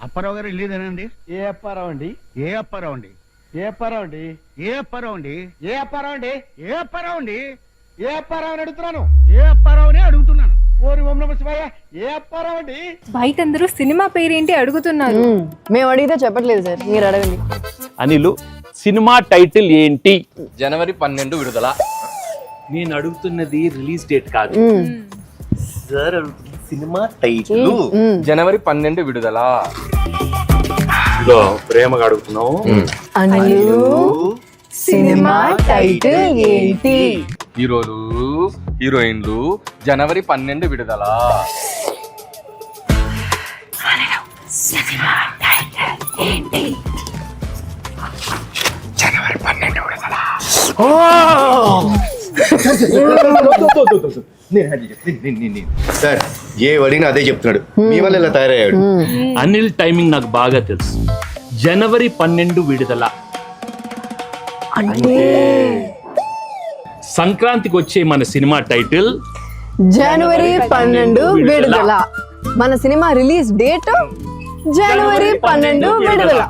అప్పారావు గారు వెళ్ళేదేనండి? ఏ అప్పారావు అండి? ఏ అప్పారావు అండి? ఏ అప్పారావు అండి? ఏ అప్పారావు అండి? ఏ అప్పారావు అండి? ఏ అప్పారావు అండి? ఏ అప్పారావు అని అడుగుతున్నాను. ఏ అప్పారావునే అడుగుతున్నాను. ఓరి ఓం నమః శివాయ. ఏ అప్పారావు అండి? బయట అందరూ సినిమా పేరేంటి అడుగుతున్నారు. మేము అడిగితే చెప్పట్లేదు సార్, మీరు అడగండి. అనిలు, సినిమా టైటిల్ ఏంటి? జనవరి 12 విడుదల. నేను అడుగుతున్నది రిలీజ్ డేట్ కాదు సార్, సినిమా టైటిల్. జనవరి 12 విడుదల. ఇదో ప్రేమగా అడుగుతున్నావు. అనిలు, సినిమా టైటిల్ ఏంటి? హీరోలు హీరోయిన్లు జనవరి 12 విడుదల. జనవరి 12 విడుదల. సార్ ఏ అడిగినా అదే చెప్తున్నాడు. మీ వల్ల ఇలా తయారయ్యాడు. అనిల్ టైమింగ్ నాకు బాగా తెలుసు. జనవరి 12 విడుదల అంటే సంక్రాంతికి వచ్చే మన సినిమా టైటిల్ జనవరి 12 విడుదల. మన సినిమా రిలీజ్ డేట్ జనవరి 12 విడుదల.